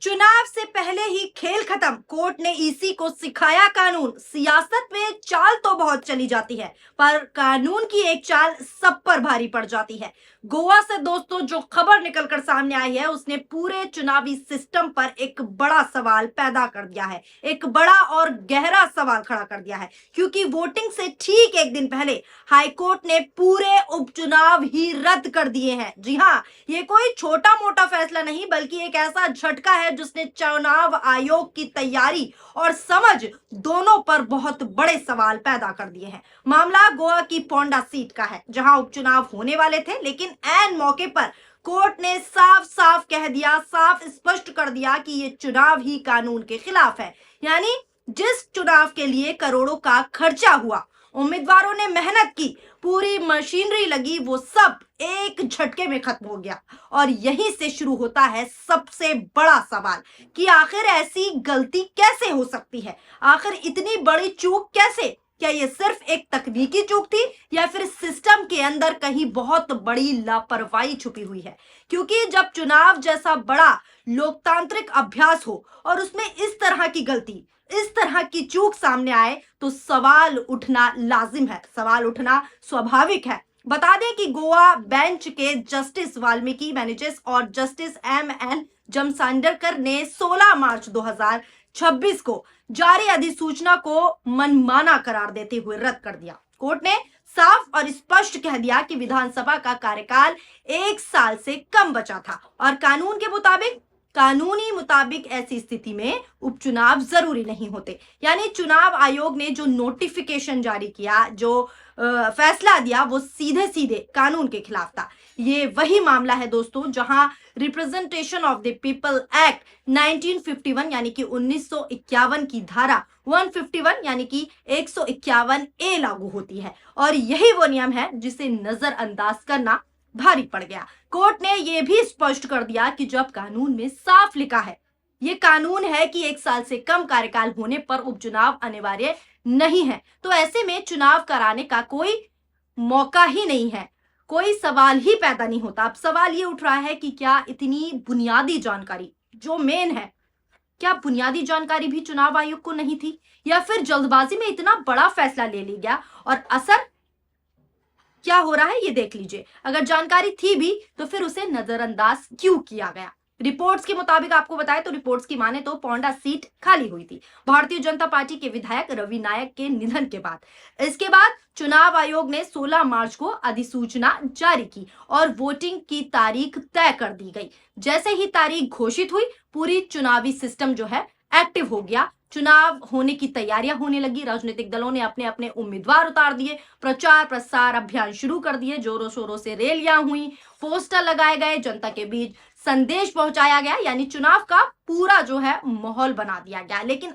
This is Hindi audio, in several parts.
चुनाव से पहले ही खेल खत्म। कोर्ट ने ईसी को सिखाया कानून। सियासत में चाल तो बहुत चली जाती है, पर कानून की एक चाल सब पर भारी पड़ जाती है। गोवा से दोस्तों जो खबर निकलकर सामने आई है, उसने पूरे चुनावी सिस्टम पर एक बड़ा सवाल पैदा कर दिया है। एक बड़ा और गहरा सवाल खड़ा कर दिया है, क्योंकि वोटिंग से ठीक एक दिन पहले हाईकोर्ट ने पूरे उपचुनाव ही रद्द कर दिए हैं। जी हाँ, ये कोई छोटा मोटा फैसला नहीं, बल्कि एक ऐसा झटका है जिसने चुनाव आयोग की तैयारी और समझ दोनों पर बहुत बड़े सवाल पैदा कर दिए हैं। मामला गोवा की पोंडा सीट का है, जहां उपचुनाव होने वाले थे, लेकिन ऐन मौके पर कोर्ट ने साफ साफ कह दिया, साफ स्पष्ट कर दिया कि ये चुनाव ही कानून के खिलाफ है। यानी जिस चुनाव के लिए करोड़ों का खर्चा हुआ, उम्मीदवारों ने मेहनत की, पूरी मशीनरी लगी, वो सब एक झटके में खत्म हो गया। और यहीं से शुरू होता है सबसे बड़ा सवाल कि आखिर ऐसी गलती कैसे हो सकती है। आखिर इतनी बड़ी चूक कैसे? क्या ये सिर्फ एक तकनीकी चूक थी, या फिर सिस्टम के अंदर कहीं बहुत बड़ी लापरवाही छुपी हुई है? क्योंकि जब चुनाव जैसा बड़ा लोकतांत्रिक अभ्यास हो और उसमें इस तरह की गलती, इस तरह की चूक सामने आए, तो सवाल उठना लाजिम है, सवाल उठना स्वाभाविक है। बता दें कि गोवा बेंच के जस्टिस वाल्मीकि बेनिचेस और जस्टिस एम.एन. जमसांडरकर ने 16 मार्च 2026 को जारी अधिसूचना को मनमाना करार देते हुए रद्द कर दिया। कोर्ट ने साफ और स्पष्ट कह दिया कि विधानसभा का कार्यकाल 1 साल से कम बचा था और कानूनी मुताबिक ऐसी स्थिति में उपचुनाव जरूरी नहीं होते। यानी चुनाव आयोग ने जो नोटिफिकेशन जारी किया, जो फैसला दिया, वो सीधे सीधे कानून के खिलाफ था। ये वही मामला है दोस्तों जहां representation of the people act 1951 यानी कि 1951 की धारा 151 यानी कि 151A लागू होती है, और यही वो नियम है जिसे नजरअंदाज करना भारी पड़ गया। कोर्ट ने यह भी स्पष्ट कर दिया कि जब कानून में साफ लिखा है, ये कानून है कि 1 साल से कम कार्यकाल होने पर उपचुनाव अनिवार्य नहीं है, तो ऐसे में चुनाव कराने का कोई मौका ही नहीं है, कोई सवाल ही पैदा नहीं होता। अब सवाल ये उठ रहा है कि क्या इतनी बुनियादी जानकारी जो मेन है, क्या बुनियादी जानकारी भी चुनाव आयोग को नहीं थी, या फिर जल्दबाजी में इतना बड़ा फैसला ले लिया गया और असर क्या हो रहा है ये देख लीजिए। अगर जानकारी थी भी तो फिर उसे नजरअंदाज क्यों किया गया? रिपोर्ट्स के मुताबिक आपको बताएं तो रिपोर्ट्स की माने तो पोंडा सीट खाली हुई थी भारतीय जनता पार्टी के विधायक रवि नायक के निधन के बाद। इसके बाद चुनाव आयोग ने 16 मार्च को अधिसूचना जारी की और वोटिंग की तारीख तय कर दी गई। जैसे ही तारीख घोषित हुई, पूरी चुनावी सिस्टम जो है एक्टिव हो गया। चुनाव होने की तैयारियां होने लगी। राजनीतिक दलों ने अपने अपने उम्मीदवार उतार दिए, प्रचार प्रसार अभियान शुरू कर दिए, जोरों शोरों से रैलियां हुई, पोस्टर लगाए गए, जनता के बीच संदेश पहुंचाया गया, यानी चुनाव का पूरा जो है माहौल बना दिया गया। लेकिन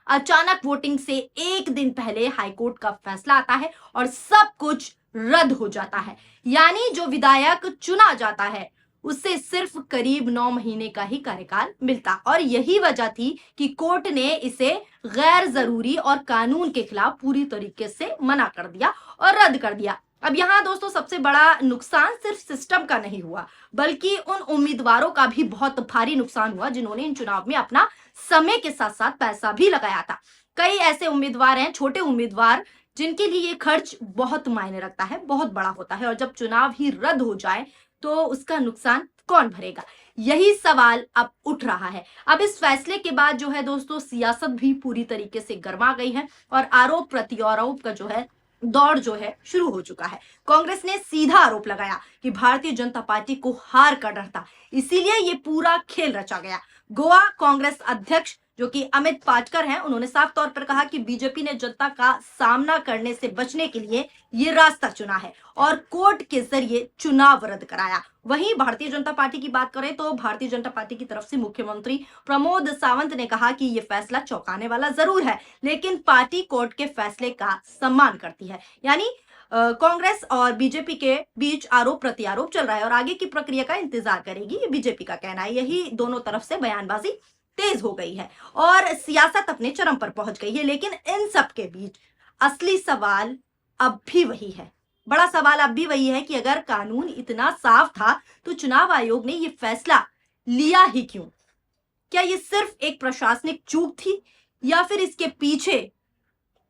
अचानक वोटिंग से एक दिन पहले हाईकोर्ट का फैसला आता है और सब कुछ रद्द हो जाता है। यानी जो विधायक चुना जाता है उससे सिर्फ करीब 9 महीने का ही कार्यकाल मिलता, और यही वजह थी कि कोर्ट ने इसे गैर जरूरी और कानून के खिलाफ पूरी तरीके से मना कर दिया और रद्द कर दिया। अब यहाँ दोस्तों सबसे बड़ा नुकसान सिर्फ सिस्टम का नहीं हुआ, बल्कि उन उम्मीदवारों का भी बहुत भारी नुकसान हुआ जिन्होंने इन चुनाव में अपना समय के साथ साथ पैसा भी लगाया था। कई ऐसे उम्मीदवार हैं, छोटे उम्मीदवार, जिनके लिए ये खर्च बहुत मायने रखता है, बहुत बड़ा होता है, और जब चुनाव ही रद्द हो जाए तो उसका नुकसान कौन भरेगा? यही सवाल अब उठ रहा है। अब इस फैसले के बाद जो है दोस्तों सियासत भी पूरी तरीके से गर्मा गई है और आरोप प्रत्यारोप का जो है दौर जो है शुरू हो चुका है। कांग्रेस ने सीधा आरोप लगाया कि भारतीय जनता पार्टी को हार का डर था, इसीलिए ये पूरा खेल रचा गया। गोवा कांग्रेस अध्यक्ष जो कि अमित पाटकर हैं, उन्होंने साफ तौर पर कहा कि बीजेपी ने जनता का सामना करने से बचने के लिए ये रास्ता चुना है और कोर्ट के जरिए चुनाव रद्द कराया। वहीं भारतीय जनता पार्टी की बात करें तो भारतीय जनता पार्टी की तरफ से मुख्यमंत्री प्रमोद सावंत ने कहा कि ये फैसला चौंकाने वाला जरूर है, लेकिन पार्टी कोर्ट के फैसले का सम्मान करती है। यानी कांग्रेस और बीजेपी के बीच आरोप प्रत्यारोप चल रहा है और आगे की प्रक्रिया का इंतजार करेगी, ये बीजेपी का कहना है। यही दोनों तरफ से बयानबाजी तेज हो गई है और सियासत अपने चरम पर पहुंच गई है। लेकिन इन सब के बीच असली सवाल अब भी वही है, बड़ा सवाल अब भी वही है कि अगर कानून इतना साफ था तो चुनाव आयोग ने ये फैसला लिया ही क्यों? क्या ये सिर्फ एक प्रशासनिक चूक थी या फिर इसके पीछे,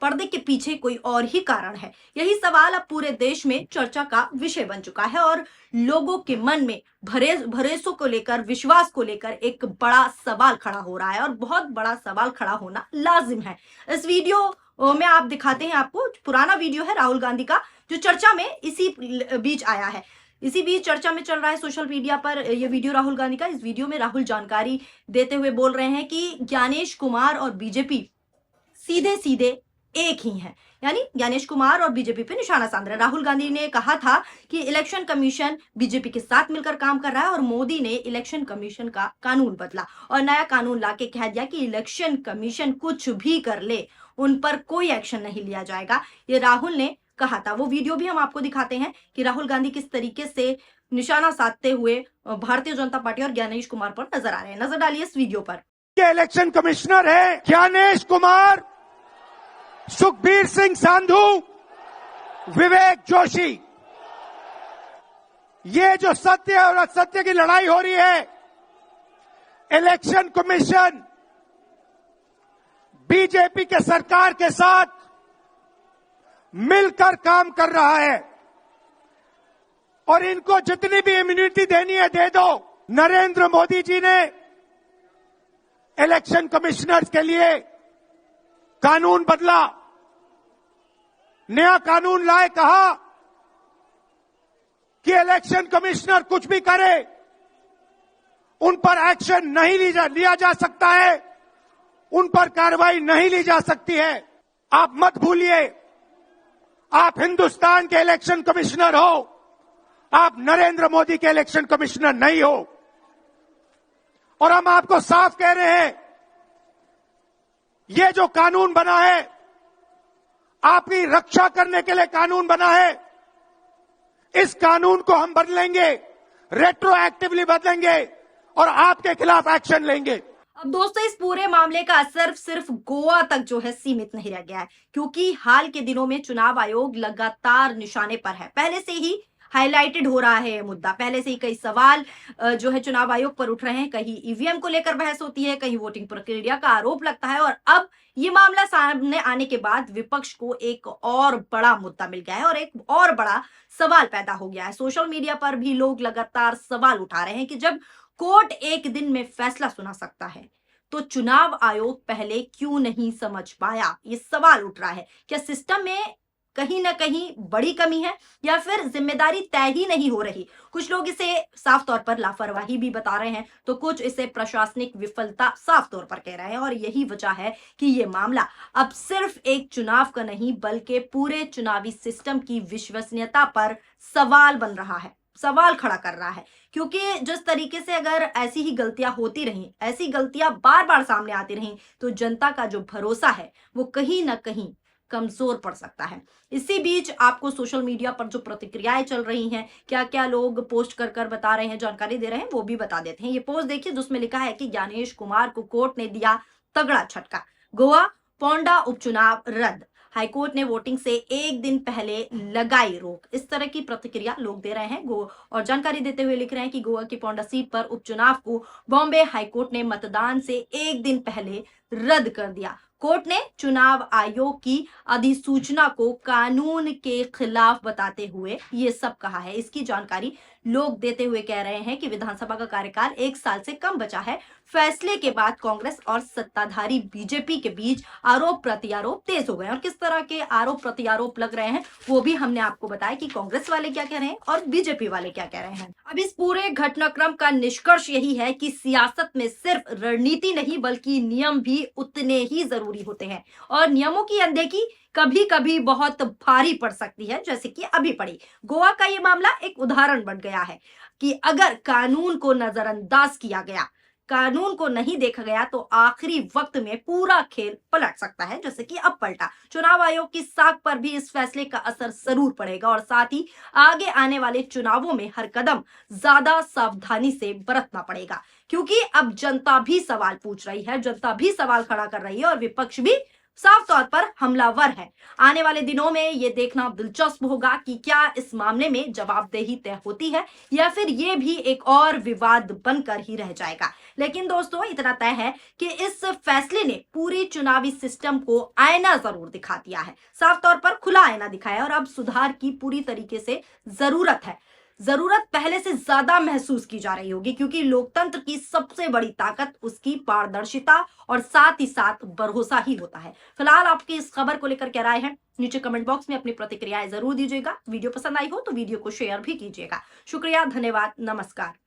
पर्दे के पीछे कोई और ही कारण है? यही सवाल अब पूरे देश में चर्चा का विषय बन चुका है और लोगों के मन में भरोसों को लेकर, विश्वास को लेकर एक बड़ा सवाल खड़ा हो रहा है और बहुत बड़ा सवाल खड़ा होना लाजिम है। इस वीडियो में आप दिखाते हैं, आपको पुराना वीडियो है राहुल गांधी का, जो चर्चा में इसी बीच आया है। इसी बीच चर्चा में चल रहा है सोशल मीडिया पर ये वीडियो राहुल गांधी का। इस वीडियो में राहुल जानकारी देते हुए बोल रहे हैं कि ज्ञानेश कुमार और बीजेपी सीधे सीधे एक ही है, यानी ज्ञानेश कुमार और बीजेपी पे निशाना साध रहे हैं। राहुल गांधी ने कहा था कि इलेक्शन कमीशन बीजेपी के साथ मिलकर काम कर रहा है और मोदी ने इलेक्शन कमीशन का कानून बदला और नया कानून लाके कह दिया कि इलेक्शन कमीशन कुछ भी कर ले, उन पर कोई एक्शन नहीं लिया जाएगा। ये राहुल ने कहा था। वो वीडियो भी हम आपको दिखाते हैं कि राहुल गांधी किस तरीके से निशाना साधते हुए भारतीय जनता पार्टी और ज्ञानेश कुमार पर नजर आ रहे हैं। नजर डालिए इस वीडियो पर। इलेक्शन कमिश्नर है ज्ञानेश कुमार, सुखबीर सिंह सांधू, विवेक जोशी। ये जो सत्य और असत्य की लड़ाई हो रही है, इलेक्शन कमीशन बीजेपी के सरकार के साथ मिलकर काम कर रहा है और इनको जितनी भी इम्यूनिटी देनी है दे दो। नरेंद्र मोदी जी ने इलेक्शन कमिश्नर्स के लिए कानून बदला, नया कानून लाए, कहा कि इलेक्शन कमिश्नर कुछ भी करे उन पर एक्शन नहीं लिया जा सकता है, उन पर कार्रवाई नहीं ली जा सकती है। आप मत भूलिए, आप हिंदुस्तान के इलेक्शन कमिश्नर हो, आप नरेंद्र मोदी के इलेक्शन कमिश्नर नहीं हो। और हम आपको साफ कह रहे हैं, ये जो कानून बना है आपकी रक्षा करने के लिए कानून बना है। इस कानून को हम बदलेंगे, रेट्रोएक्टिवली बदलेंगे और आपके खिलाफ एक्शन लेंगे। अब दोस्तों, इस पूरे मामले का असर सिर्फ गोवा तक जो है सीमित नहीं रह गया है, क्योंकि हाल के दिनों में चुनाव आयोग लगातार निशाने पर है। पहले से ही हाईलाइटेड हो रहा है ये मुद्दा, पहले से ही कई सवाल जो है चुनाव आयोग पर उठ रहे हैं। कहीं ईवीएम को लेकर बहस होती है, कहीं वोटिंग प्रक्रिया का आरोप लगता है और अब ये मामला सामने आने के बाद विपक्ष को एक और बड़ा मुद्दा मिल गया है और एक और बड़ा सवाल पैदा हो गया है। सोशल मीडिया पर भी लोग लगातार सवाल उठा रहे हैं कि जब कोर्ट एक दिन में फैसला सुना सकता है तो चुनाव आयोग पहले क्यों नहीं समझ पाया। ये सवाल उठ रहा है, क्या सिस्टम में कहीं ना कहीं बड़ी कमी है या फिर जिम्मेदारी तय ही नहीं हो रही। कुछ लोग इसे साफ तौर पर लापरवाही भी बता रहे हैं, तो कुछ इसे प्रशासनिक विफलता साफ तौर पर कह रहे हैं और यही वजह है कि ये मामला अब सिर्फ एक चुनाव का नहीं बल्कि पूरे चुनावी सिस्टम की विश्वसनीयता पर सवाल बन रहा है, सवाल खड़ा कर रहा है। क्योंकि जिस तरीके से अगर ऐसी ही गलतियां होती रहीं, ऐसी गलतियां बार बार सामने आती रहीं, तो जनता का जो भरोसा है वो कहीं ना कहीं कमजोर पड़ सकता है। इसी बीच आपको सोशल मीडिया पर जो प्रतिक्रियाएं चल रही हैं, क्या क्या लोग पोस्ट कर कर बता रहे हैं, जानकारी दे रहे हैं, वो भी बता देते हैं। ये पोस्ट देखिए जिसमें लिखा है कि ज्ञानेश कुमार को कोर्ट ने दिया तगड़ा झटका, गोवा पोंडा उपचुनाव रद्द, हाईकोर्ट ने वोटिंग से एक दिन पहले लगाई रोक। इस तरह की प्रतिक्रिया लोग दे रहे हैं और जानकारी देते हुए लिख रहे हैं कि गोवा की पोंडा सीट पर उपचुनाव को बॉम्बे हाईकोर्ट ने मतदान से एक दिन पहले रद्द कर दिया। कोर्ट ने चुनाव आयोग की अधिसूचना को कानून के खिलाफ बताते हुए ये सब कहा है। इसकी जानकारी लोग देते हुए कह रहे हैं कि विधानसभा का कार्यकाल 1 साल से कम बचा है। फैसले के बाद कांग्रेस और सत्ताधारी बीजेपी के बीच आरोप प्रत्यारोप तेज हो गए और किस तरह के आरोप प्रत्यारोप लग रहे हैं वो भी हमने आपको बताया कि कांग्रेस वाले क्या कह रहे हैं और बीजेपी वाले क्या कह रहे हैं। अब इस पूरे घटनाक्रम का निष्कर्ष यही है कि सियासत में सिर्फ रणनीति नहीं बल्कि नियम भी उतने ही जरूरी होते हैं और नियमों की अनदेखी कभी कभी बहुत भारी पड़ सकती है, जैसे कि अभी पड़ी। गोवा का ये मामला एक उदाहरण बन गया है कि अगर कानून को नजरअंदाज किया गया, कानून को नहीं देखा गया तो आखिरी वक्त में पूरा खेल पलट सकता है, जैसे कि अब पलटा। चुनाव आयोग की साख पर भी इस फैसले का असर जरूर पड़ेगा और साथ ही आगे आने वाले चुनावों में हर कदम ज्यादा सावधानी से बरतना पड़ेगा, क्योंकि अब जनता भी सवाल पूछ रही है, जनता भी सवाल खड़ा कर रही है और विपक्ष भी साफ तौर पर हमलावर है। आने वाले दिनों में ये देखना दिलचस्प होगा कि क्या इस मामले में जवाबदेही तय होती है या फिर ये भी एक और विवाद बनकर ही रह जाएगा। लेकिन दोस्तों, इतना तय है कि इस फैसले ने पूरी चुनावी सिस्टम को आईना जरूर दिखा दिया है, साफ तौर पर खुला आईना दिखाया, और अब सुधार की पूरी तरीके से जरूरत पहले से ज्यादा महसूस की जा रही होगी, क्योंकि लोकतंत्र की सबसे बड़ी ताकत उसकी पारदर्शिता और साथ ही साथ भरोसा ही होता है। फिलहाल आपकी इस खबर को लेकर क्या राय है, नीचे कमेंट बॉक्स में अपनी प्रतिक्रियाएं जरूर दीजिएगा। वीडियो पसंद आई हो तो वीडियो को शेयर भी कीजिएगा। शुक्रिया, धन्यवाद, नमस्कार।